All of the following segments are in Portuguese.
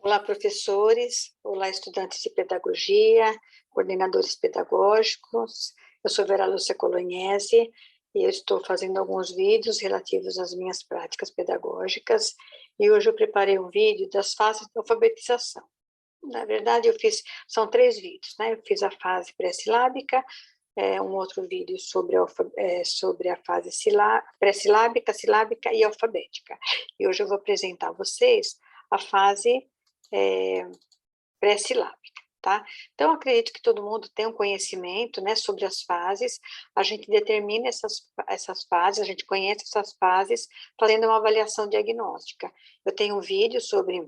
Olá, professores. Olá, estudantes de pedagogia, coordenadores pedagógicos. Eu sou Vera Lúcia Colognesi e eu estou fazendo alguns vídeos relativos às minhas práticas pedagógicas. E hoje eu preparei um vídeo das fases da alfabetização. Na verdade, são 3 vídeos, né? Eu fiz a fase pré-silábica, um outro vídeo sobre a fase pré-silábica, silábica e alfabética. E hoje eu vou apresentar a vocês a fase é, pré-silábica, tá? Então, eu acredito que todo mundo tem um conhecimento, né, sobre as fases, a gente determina essas fases, a gente conhece essas fases, fazendo uma avaliação diagnóstica. Eu tenho um vídeo sobre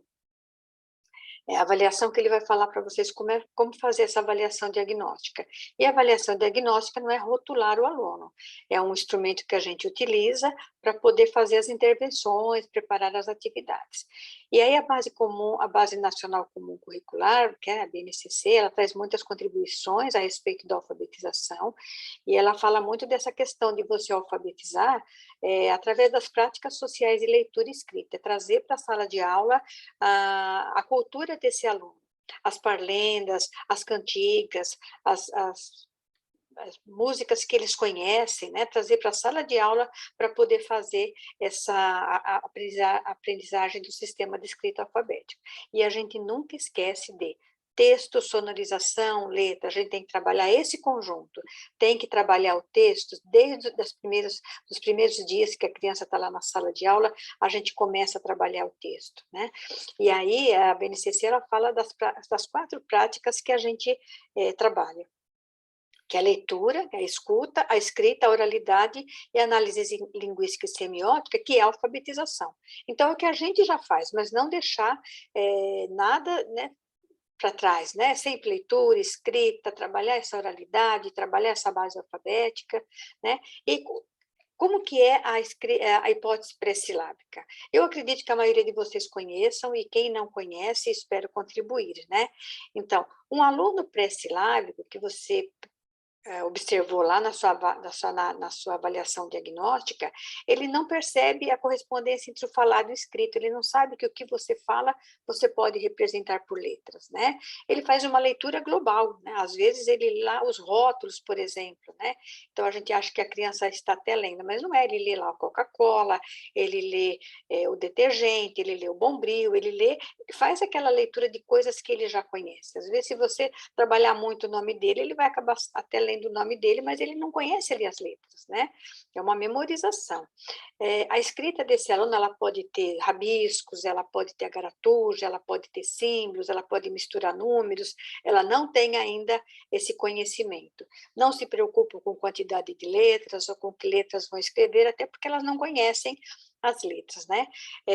a avaliação que ele vai falar para vocês como fazer essa avaliação diagnóstica. E a avaliação diagnóstica não é rotular o aluno, é um instrumento que a gente utiliza para poder fazer as intervenções, preparar as atividades. E aí a base comum, a Base Nacional Comum Curricular, que é a BNCC, ela traz muitas contribuições a respeito da alfabetização, e ela fala muito dessa questão de você alfabetizar através das práticas sociais de leitura e escrita, trazer para a sala de aula a cultura desse aluno, as parlendas, as cantigas, as músicas que eles conhecem, né, trazer para a sala de aula para poder fazer essa aprendizagem do sistema de escrita alfabética. E a gente nunca esquece de texto, sonorização, letra, a gente tem que trabalhar esse conjunto, tem que trabalhar o texto desde os primeiros dias que a criança está lá na sala de aula, a gente começa a trabalhar o texto, né? E aí a BNCC ela fala das 4 práticas que a gente trabalha, que é a leitura, a escuta, a escrita, a oralidade e a análise linguística e semiótica, que é a alfabetização. Então, é o que a gente já faz, mas não deixar nada, né, para trás, né? Sempre leitura, escrita, trabalhar essa oralidade, trabalhar essa base alfabética, né? E como que é a hipótese pré-silábica? Eu acredito que a maioria de vocês conheçam, e quem não conhece, espero contribuir, né? Então, um aluno pré-silábico que você observou lá na sua avaliação diagnóstica, ele não percebe a correspondência entre o falado e o escrito, ele não sabe que o que você fala, você pode representar por letras, né? Ele faz uma leitura global, né? Às vezes ele lê lá os rótulos, por exemplo, né? Então a gente acha que a criança está até lendo, mas não é, ele lê lá a Coca-Cola, ele lê o detergente, ele lê o Bombril, ele faz aquela leitura de coisas que ele já conhece. Às vezes, se você trabalhar muito o nome dele, ele vai acabar até lendo o nome dele, mas ele não conhece ali as letras, né? É uma memorização. A escrita desse aluno, ela pode ter rabiscos, ela pode ter agaratuja, ela pode ter símbolos, ela pode misturar números, ela não tem ainda esse conhecimento. Não se preocupe com quantidade de letras ou com que letras vão escrever, até porque elas não conhecem as letras, né?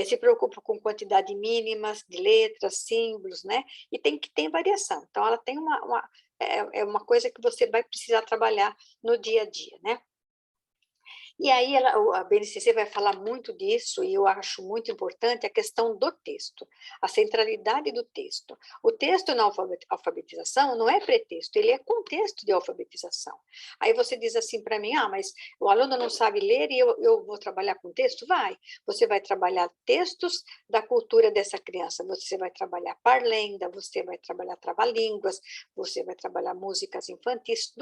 Se preocupa com quantidade mínima de letras, símbolos, né? E tem variação. Então, ela tem uma coisa que você vai precisar trabalhar no dia a dia, né? E aí a BNCC vai falar muito disso, e eu acho muito importante a questão do texto, a centralidade do texto. O texto na alfabetização não é pretexto, ele é contexto de alfabetização. Aí você diz assim para mim, mas o aluno não sabe ler e eu vou trabalhar com texto? Vai. Você vai trabalhar textos da cultura dessa criança, você vai trabalhar parlenda, você vai trabalhar trava-línguas, você vai trabalhar músicas infantis,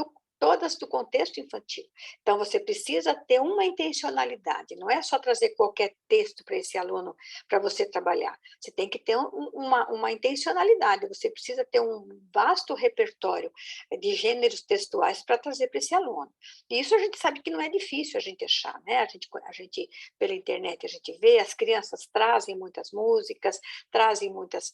todas do contexto infantil. Então, você precisa ter uma intencionalidade, não é só trazer qualquer texto para esse aluno para você trabalhar. Você tem que ter uma intencionalidade, você precisa ter um vasto repertório de gêneros textuais para trazer para esse aluno. E isso a gente sabe que não é difícil a gente achar, né? A gente pela internet, a gente vê, as crianças trazem muitas músicas, trazem muitas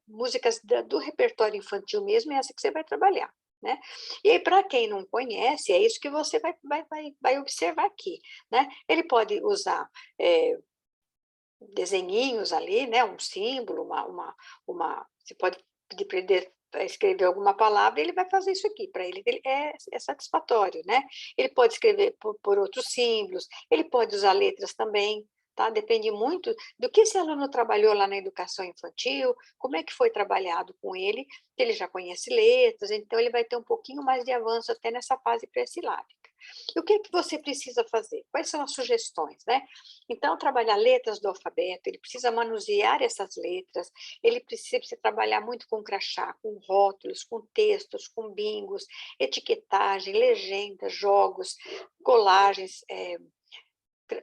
músicas do repertório infantil mesmo, é essa que você vai trabalhar, né? E aí, para quem não conhece, é isso que você vai observar aqui, né? Ele pode usar desenhinhos ali, né? Um símbolo, você pode pedir para ele escrever alguma palavra, ele vai fazer isso aqui, para ele é satisfatório, né? Ele pode escrever por outros símbolos, ele pode usar letras também, tá? Depende muito do que esse aluno trabalhou lá na educação infantil, como é que foi trabalhado com ele, se ele já conhece letras, então ele vai ter um pouquinho mais de avanço até nessa fase pré-silábica. E o que que você precisa fazer? Quais são as sugestões, né? Então, trabalhar letras do alfabeto, ele precisa manusear essas letras, ele precisa trabalhar muito com crachá, com rótulos, com textos, com bingos, etiquetagem, legendas, jogos, colagens,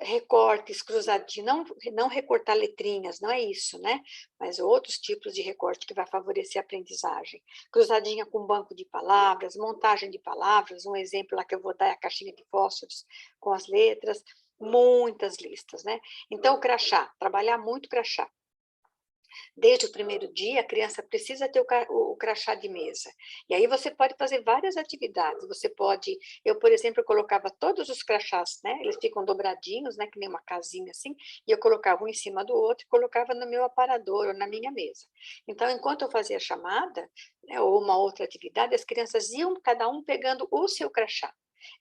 recortes, cruzadinhos, não recortar letrinhas, não é isso, né? Mas outros tipos de recorte que vai favorecer a aprendizagem. Cruzadinha com banco de palavras, montagem de palavras, um exemplo lá que eu vou dar é a caixinha de fósforos com as letras, muitas listas, né? Então, o crachá, trabalhar muito crachá. Desde o primeiro dia, a criança precisa ter o crachá de mesa. E aí você pode fazer várias atividades. Você pode, eu, por exemplo, eu colocava todos os crachás, né? Eles ficam dobradinhos, né? Que nem uma casinha assim, e eu colocava um em cima do outro e colocava no meu aparador ou na minha mesa. Então, enquanto eu fazia a chamada, né, ou uma outra atividade, as crianças iam cada um pegando o seu crachá.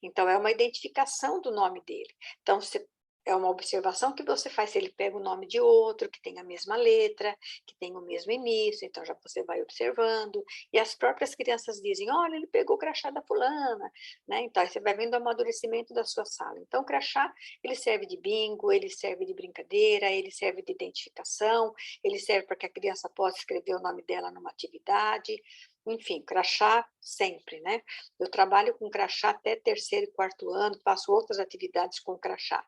Então, é uma identificação do nome dele. Então, você é uma observação que você faz se ele pega o nome de outro, que tem a mesma letra, que tem o mesmo início, então já você vai observando. E as próprias crianças dizem, olha, ele pegou o crachá da fulana, né? Então, aí você vai vendo o amadurecimento da sua sala. Então, o crachá, ele serve de bingo, ele serve de brincadeira, ele serve de identificação, ele serve para que a criança possa escrever o nome dela numa atividade. Enfim, crachá sempre, né? Eu trabalho com crachá até terceiro e quarto ano, faço outras atividades com crachá,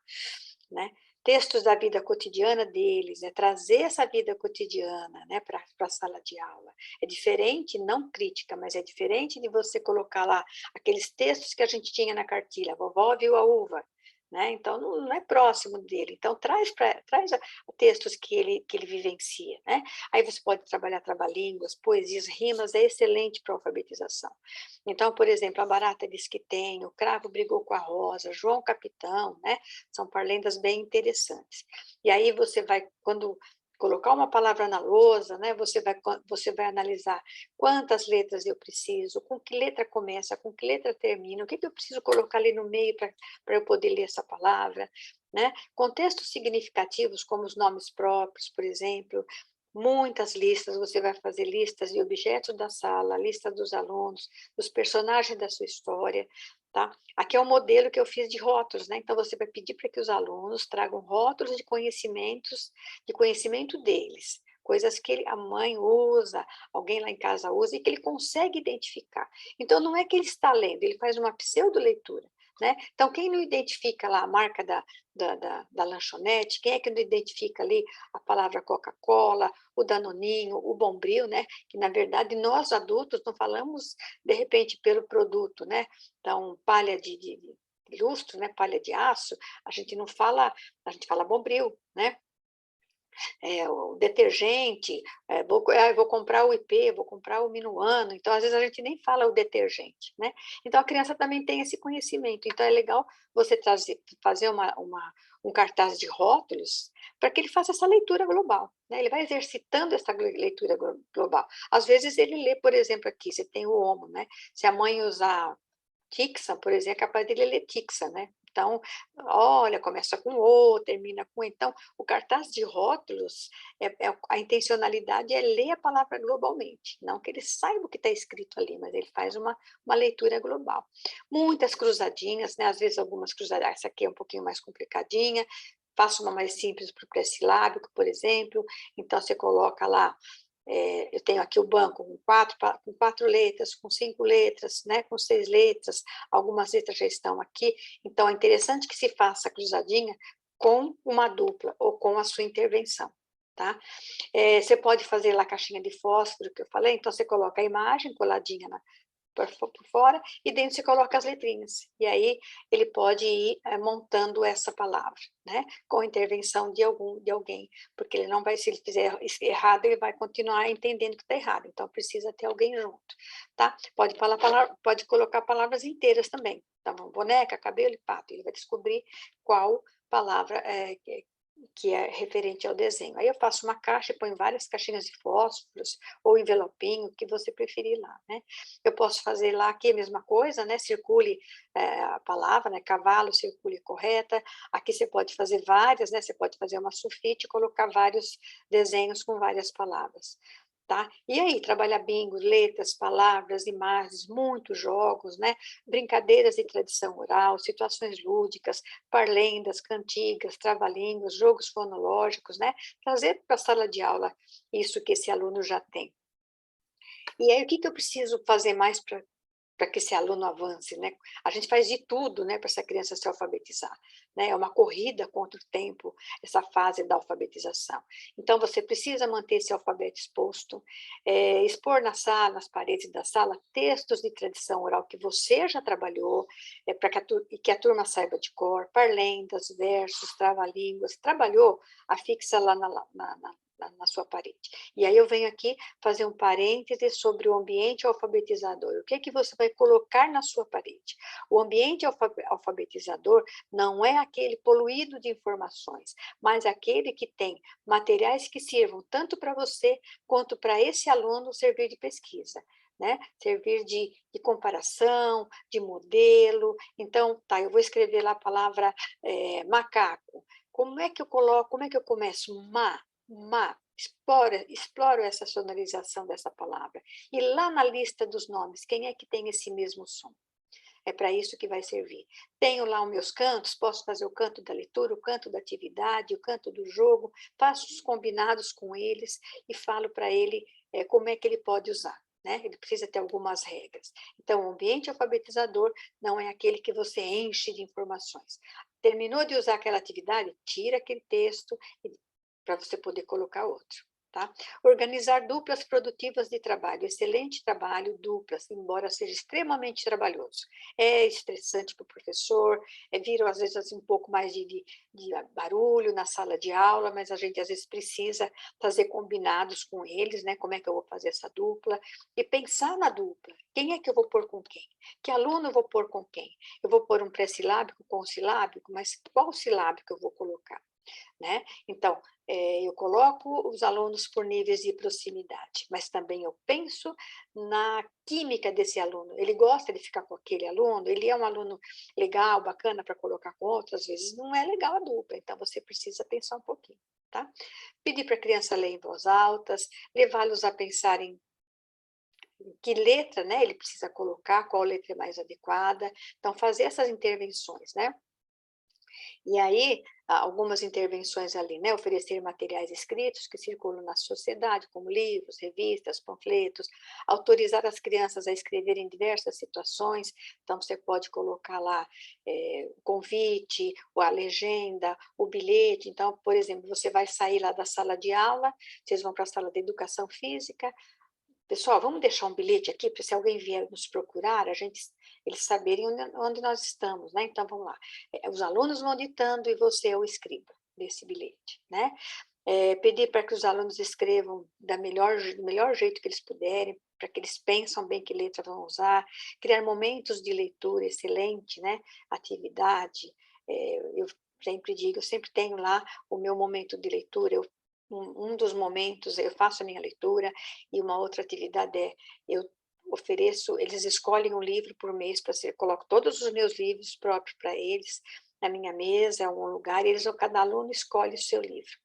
né? Textos da vida cotidiana deles, né? Trazer essa vida cotidiana, né, para a sala de aula. É diferente, não crítica, mas é diferente de você colocar lá aqueles textos que a gente tinha na cartilha, a vovó viu a uva, né? Então, não é próximo dele. Então, traz textos que ele vivencia, né? Aí você pode trabalhar trava-línguas, poesias, rimas, é excelente para a alfabetização. Então, por exemplo, a barata diz que tem, o cravo brigou com a rosa, João Capitão, né? São parlendas bem interessantes. E aí você vai, quando colocar uma palavra na lousa, né? Você vai analisar quantas letras eu preciso, com que letra começa, com que letra termina, o que eu preciso colocar ali no meio para eu poder ler essa palavra, né? Contextos significativos, como os nomes próprios, por exemplo, muitas listas, você vai fazer listas de objetos da sala, lista dos alunos, dos personagens da sua história, tá? Aqui é um modelo que eu fiz de rótulos, né? Então, você vai pedir para que os alunos tragam rótulos de conhecimentos, de conhecimento deles, coisas que a mãe usa, alguém lá em casa usa e que ele consegue identificar. Então, não é que ele está lendo, ele faz uma pseudo-leitura, né? Então, quem não identifica lá a marca da lanchonete, quem é que não identifica ali a palavra Coca-Cola, o Danoninho, o Bombril, né? Que, na verdade, nós adultos não falamos, de repente, pelo produto, né? Então, palha de lustro, né? Palha de aço, a gente não fala, a gente fala Bombril, né? O detergente, eu vou comprar o IP, vou comprar o Minuano, então às vezes a gente nem fala o detergente, né? Então a criança também tem esse conhecimento, então é legal você fazer um cartaz de rótulos para que ele faça essa leitura global, né? Ele vai exercitando essa leitura global. Às vezes ele lê, por exemplo, aqui, você tem o homo, né? Se a mãe usar Tixa, por exemplo, é capaz dele ler Tixa, né? Então, olha, começa com O, termina com... Então, o cartaz de rótulos, a intencionalidade é ler a palavra globalmente, não que ele saiba o que está escrito ali, mas ele faz uma leitura global. Muitas cruzadinhas, né? Às vezes algumas cruzadinhas, essa aqui é um pouquinho mais complicadinha, faço uma mais simples para o pré-silábico, por exemplo, então você coloca lá eu tenho aqui o banco com quatro letras, com cinco letras, né, com seis letras, algumas letras já estão aqui, então é interessante que se faça a cruzadinha com uma dupla ou com a sua intervenção, tá? Você pode fazer lá a caixinha de fósforo que eu falei, então você coloca a imagem coladinha por fora, e dentro você coloca as letrinhas. E aí ele pode ir montando essa palavra, né? Com a intervenção de alguém, porque ele não vai, se ele fizer errado, ele vai continuar entendendo que está errado. Então precisa ter alguém junto, tá? Pode colocar palavras inteiras também. Então, boneca, cabelo e pato. Ele vai descobrir qual palavra que é referente ao desenho. Aí eu faço uma caixa e ponho várias caixinhas de fósforos ou envelopinho, o que você preferir lá, né? Eu posso fazer lá aqui a mesma coisa, né? Circule a palavra, né? Cavalo, circule correta. Aqui você pode fazer várias, né? Você pode fazer uma sulfite e colocar vários desenhos com várias palavras. Tá? E aí, trabalhar bingo, letras, palavras, imagens, muitos jogos, né? Brincadeiras de tradição oral, situações lúdicas, parlendas, cantigas, trava-línguas, jogos fonológicos, né? Trazer para a sala de aula isso que esse aluno já tem. E aí, o que que eu preciso fazer mais para que esse aluno avance, né? A gente faz de tudo, né, para essa criança se alfabetizar, né? É uma corrida contra o tempo, essa fase da alfabetização. Então, você precisa manter esse alfabeto exposto, expor na sala, nas paredes da sala, textos de tradição oral que você já trabalhou, para que a turma saiba de cor, parlendas, versos, trava-línguas, trabalhou, afixa lá na sua parede. E aí eu venho aqui fazer um parêntese sobre o ambiente alfabetizador. O que é que você vai colocar na sua parede? O ambiente alfabetizador não é aquele poluído de informações, mas aquele que tem materiais que sirvam tanto para você quanto para esse aluno servir de pesquisa. Né? Servir de comparação, de modelo. Então, tá, eu vou escrever lá a palavra macaco. Como é que eu coloco, como é que eu começo? Exploro essa sonorização dessa palavra. E lá na lista dos nomes, quem é que tem esse mesmo som? É para isso que vai servir. Tenho lá os meus cantos, posso fazer o canto da leitura, o canto da atividade, o canto do jogo, faço os combinados com eles e falo para ele como é que ele pode usar. Né? Ele precisa ter algumas regras. Então, o ambiente alfabetizador não é aquele que você enche de informações. Terminou de usar aquela atividade, tira aquele texto para você poder colocar outro. Tá? Organizar duplas produtivas de trabalho, excelente trabalho, duplas, embora seja extremamente trabalhoso. É estressante para o professor, vira às vezes assim, um pouco mais de barulho na sala de aula, mas a gente às vezes precisa fazer combinados com eles, né? Como é que eu vou fazer essa dupla? E pensar na dupla. Quem é que eu vou pôr com quem? Que aluno eu vou pôr com quem? Eu vou pôr um pré-silábico com um silábico, mas qual silábico eu vou colocar? Né? Então, eu coloco os alunos por níveis de proximidade, mas também eu penso na química desse aluno. Ele gosta de ficar com aquele aluno, ele é um aluno legal, bacana para colocar com outro, às vezes não é legal a dupla, então você precisa pensar um pouquinho. Tá? Pedir para a criança ler em voz alta, levá-los a pensar em que letra, né, ele precisa colocar, qual letra é mais adequada. Então, fazer essas intervenções, né? E aí, algumas intervenções ali, né? Oferecer materiais escritos que circulam na sociedade, como livros, revistas, panfletos, autorizar as crianças a escreverem diversas situações, então você pode colocar lá o convite, a legenda, o bilhete, então, por exemplo, você vai sair lá da sala de aula, vocês vão para a sala de educação física, pessoal, vamos deixar um bilhete aqui para se alguém vier nos procurar, eles saberem onde nós estamos, né? Então, vamos lá. Os alunos vão ditando e você é o escriba desse bilhete, né? Pedir para que os alunos escrevam do melhor jeito que eles puderem, para que eles pensam bem que letra vão usar, criar momentos de leitura excelente, né? Atividade. Eu sempre digo, eu sempre tenho lá o meu momento de leitura, um dos momentos eu faço a minha leitura e uma outra atividade eu ofereço, eles escolhem um livro por mês para ser, coloco todos os meus livros próprios para eles na minha mesa, um lugar, e cada aluno escolhe o seu livro.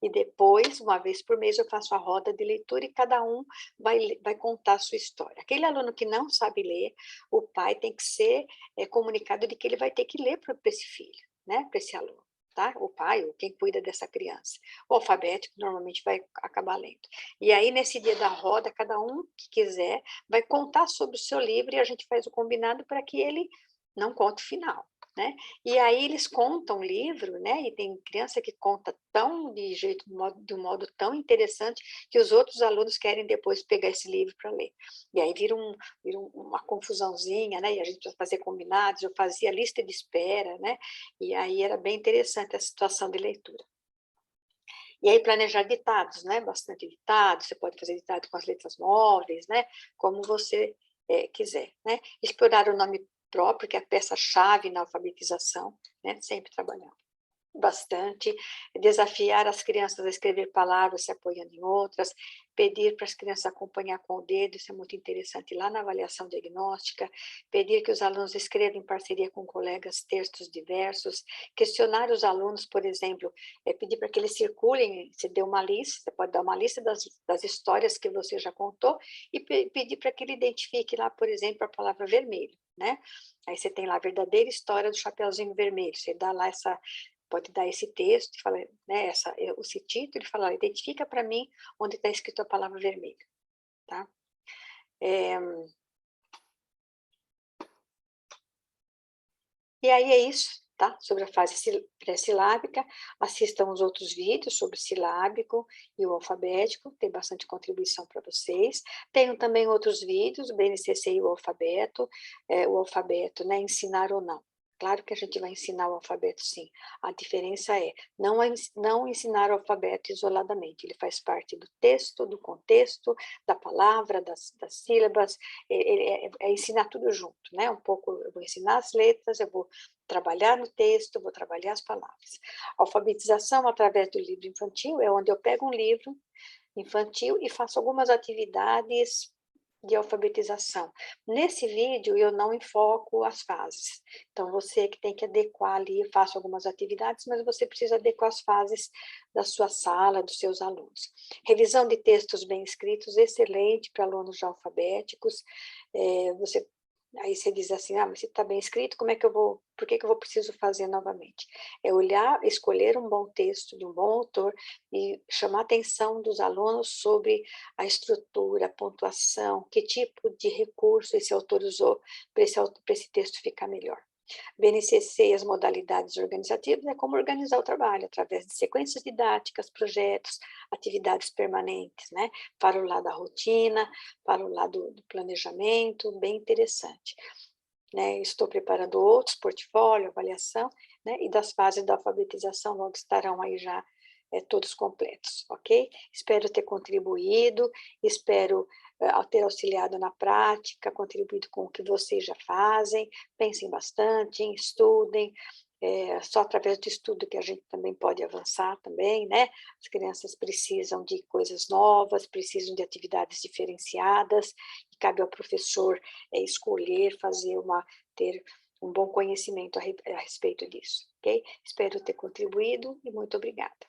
E depois, uma vez por mês, eu faço a roda de leitura e cada um vai contar a sua história. Aquele aluno que não sabe ler, o pai tem que ser comunicado de que ele vai ter que ler para esse filho, né, para esse aluno. Tá? O pai, ou quem cuida dessa criança. O alfabético normalmente vai acabar lendo. E aí, nesse dia da roda, cada um que quiser vai contar sobre o seu livro e a gente faz o combinado para que ele não conte o final. Né? E aí eles contam o livro, né? E tem criança que conta de um modo tão interessante que os outros alunos querem depois pegar esse livro para ler. E aí vira uma confusãozinha, né? E a gente precisa fazer combinados, eu fazia lista de espera, né? E aí era bem interessante a situação de leitura. E aí planejar ditados, né? Bastante ditados, você pode fazer ditado com as letras móveis, né? Como você quiser, né? Explorar o nome próprio, que é a peça-chave na alfabetização, né? Sempre trabalhando. bastante, desafiar as crianças a escrever palavras se apoiando em outras, pedir para as crianças acompanhar com o dedo, isso é muito interessante lá na avaliação diagnóstica, pedir que os alunos escrevam em parceria com colegas textos diversos, questionar os alunos, por exemplo, pedir para que eles circulem, você deu uma lista, você pode dar uma lista das histórias que você já contou e pedir para que ele identifique lá, por exemplo, a palavra vermelho, né? Aí você tem lá a verdadeira história do Chapeuzinho Vermelho, você dá lá pode dar esse texto, e falar, né, esse título, e falar, identifica para mim onde está escrito a palavra vermelho, tá? E aí é isso, tá? Sobre a fase pré-silábica, assistam os outros vídeos sobre silábico e o alfabético, tem bastante contribuição para vocês. Tenho também outros vídeos, o BNCC e o alfabeto, né, ensinar ou não. Claro que a gente vai ensinar o alfabeto, sim. A diferença é não ensinar o alfabeto isoladamente. Ele faz parte do texto, do contexto, da palavra, das sílabas. É ensinar tudo junto, né? Um pouco eu vou ensinar as letras, eu vou trabalhar no texto, vou trabalhar as palavras. Alfabetização através do livro infantil é onde eu pego um livro infantil e faço algumas atividades de alfabetização. Nesse vídeo, eu não enfoco as fases. Então, você que tem que adequar ali, eu faço algumas atividades, mas você precisa adequar as fases da sua sala, dos seus alunos. Revisão de textos bem escritos, excelente para alunos já alfabéticos. Aí você diz assim, mas se está bem escrito, por que eu preciso fazer novamente? É olhar, escolher um bom texto de um bom autor e chamar a atenção dos alunos sobre a estrutura, a pontuação, que tipo de recurso esse autor usou para esse texto ficar melhor. BNCC e as modalidades organizativas é como organizar o trabalho, através de sequências didáticas, projetos, atividades permanentes, né? Para o lado da rotina, para o lado do planejamento, bem interessante. Né? Estou preparando outros, portfólio, avaliação, né? E das fases da alfabetização logo estarão aí já todos completos, ok? Espero ter contribuído, espero ter auxiliado na prática, contribuído com o que vocês já fazem, pensem bastante, estudem, só através do estudo que a gente também pode avançar também, né? As crianças precisam de coisas novas, precisam de atividades diferenciadas, e cabe ao professor escolher, ter um bom conhecimento a respeito disso, ok? Espero ter contribuído e muito obrigada.